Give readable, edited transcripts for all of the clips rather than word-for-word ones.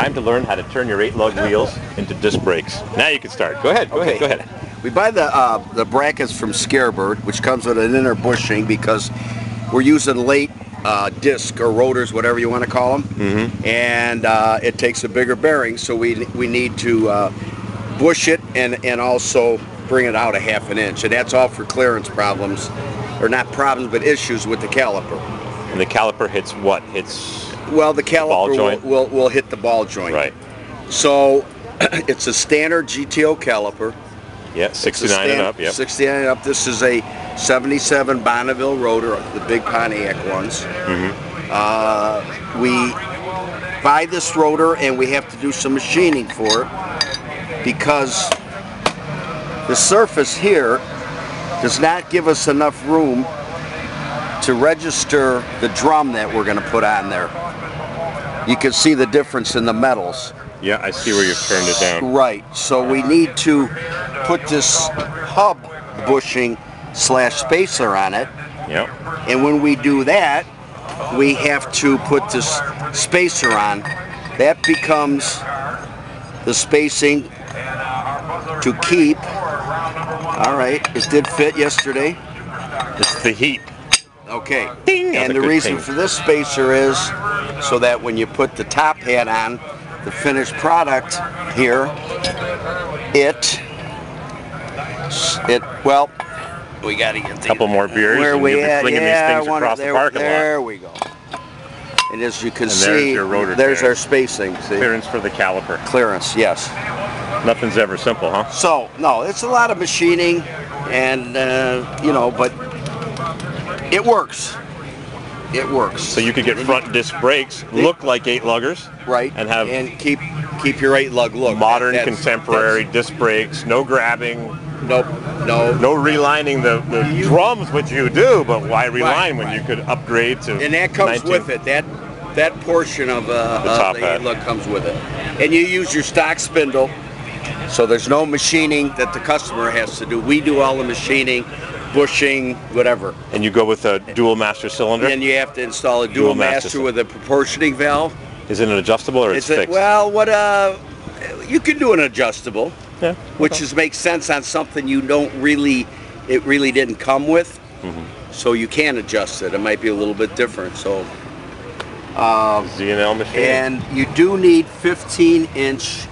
Time to learn how to turn your 8-lug wheels into disc brakes. Now you can start. Go ahead, go ahead. We buy the brackets from Scarebird, which comes with an inner bushing because we're using late disc or rotors, whatever you want to call them, and it takes a bigger bearing, so we need to bush it and also bring it out a ½ inch, and that's all for clearance problems, or not problems, but issues with the caliper. And the caliper hits what? Well, the caliper will hit the ball joint. Right. So it's a standard GTO caliper. Yeah, 69 and up. Yep. 69 and up. This is a 77 Bonneville rotor, the big Pontiac ones. We buy this rotor and we have to do some machining for it because the surface here does not give us enough room to register the drum that we're going to put on there. You can see the difference in the metals. Yeah, I see where you've turned it down. Right, so we need to put this hub bushing / spacer on it. Yep. And when we do that, we have to put this spacer on. That becomes the spacing to keep. All right, it did fit yesterday. It's the heat. Okay. Ding! And the reason for this spacer is so that when you put the top hat on, the finished product here, well, we got to get a couple more beers. Where and we you'll be at? flinging Yeah, these things across the parking lot. There we go. And as you can there's see, your rotor there's clearance. our spacing. See? Clearance for the caliper. Clearance, yes. Nothing's ever simple, huh? So, no, it's a lot of machining, and you know, but it works. It works. So you could get front disc brakes, look like 8-luggers, right? And keep your 8-lug look. Modern, contemporary disc brakes, no grabbing. Nope. No relining the drums, which you do, but why reline when you could upgrade to? And that comes with it. That portion of the 8-lug comes with it. And you use your stock spindle, so there's no machining that the customer has to do. We do all the machining, bushing, whatever. And you go with a dual master cylinder? And you have to install a dual master with a proportioning valve. Is it an adjustable or it's fixed? Well, you can do an adjustable. Yeah, which makes sense on something it really didn't come with, so you can adjust it. It might be a little bit different. So Z&L machine. And you do need 15-inch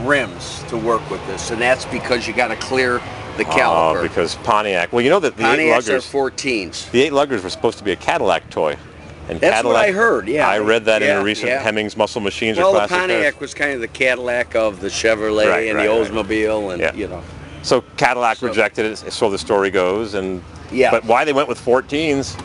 rims to work with this, and that's because you got to clear the caliper. Because Pontiac. Well, you know that the Pontiacs 8-luggers are 14s. The 8-luggers were supposed to be a Cadillac toy. And that's Cadillac, what I heard, yeah. I read that in a recent Hemmings Muscle Machines or Classic Well, the Pontiac Cars. was kind of the Cadillac of the Chevrolet and the Oldsmobile, and you know. So Cadillac rejected it, so the story goes, and but why they went with 14s?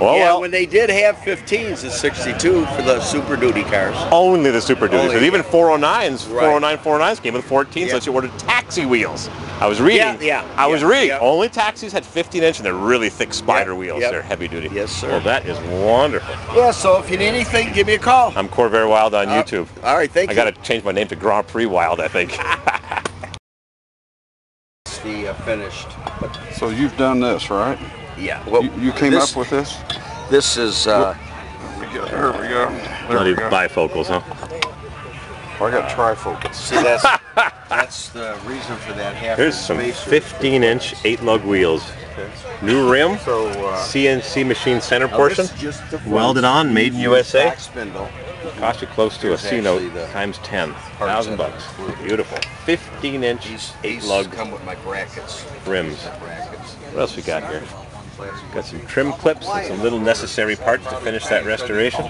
Well, when they did have 15s in '62 for the Super Duty cars. Only the Super Duty. Because even 409s, 409s came with 14s, so you ordered taxi wheels. I was reading. I was reading. Only taxis had 15-inch, and they're really thick Spider wheels. They're heavy duty. Yes, sir. Well, that is wonderful. Yeah. So if you need anything, give me a call. I'm Corvair Wild on YouTube. All right. Thank you. I got to change my name to Grand Prix Wild, I think. The finished. So you've done this, right? Yeah. Well, you came up with this? This is. There we go. Not even bifocals, huh? Well, I got trifocals. See, that's the reason for that half. Here's some 15-inch 8-lug wheels. New rim, CNC machine center portion, welded on, made in USA. Cost you close to a C-note times 10. $1,000. Beautiful. 15-inch 8-lug rims. What else we got here? Got some trim clips and some little necessary parts to finish that restoration.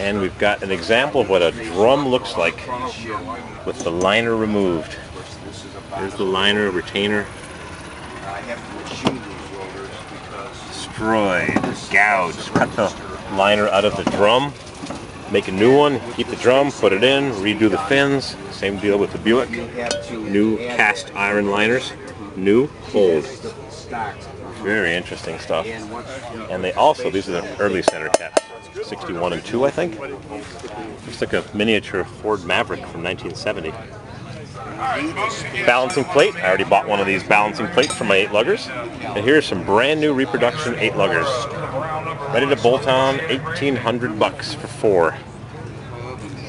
And we've got an example of what a drum looks like with the liner removed. There's the liner, retainer. Destroyed, gouged, cut the liner out of the drum, make a new one, keep the drum, put it in, redo the fins. Same deal with the Buick. New cast iron liners, new, old. Very interesting stuff. And they also, these are the early center caps, 61 and 2, I think. Looks like a miniature Ford Maverick from 1970. Balancing plate. I already bought one of these balancing plates for my 8-luggers. And here's some brand new reproduction 8-luggers. Ready to bolt on, $1,800 for 4.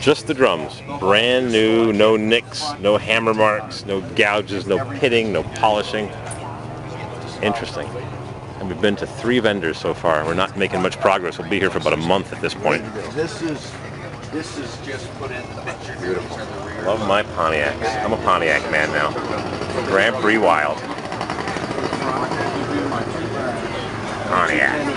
Just the drums. Brand new, no nicks, no hammer marks, no gouges, no pitting, no polishing. Interesting. And we've been to 3 vendors so far. We're not making much progress. We'll be here for about a month at this point. This is just put in the picture. Beautiful. Love my Pontiacs. I'm a Pontiac man now. Grand Prix Wild. Pontiac.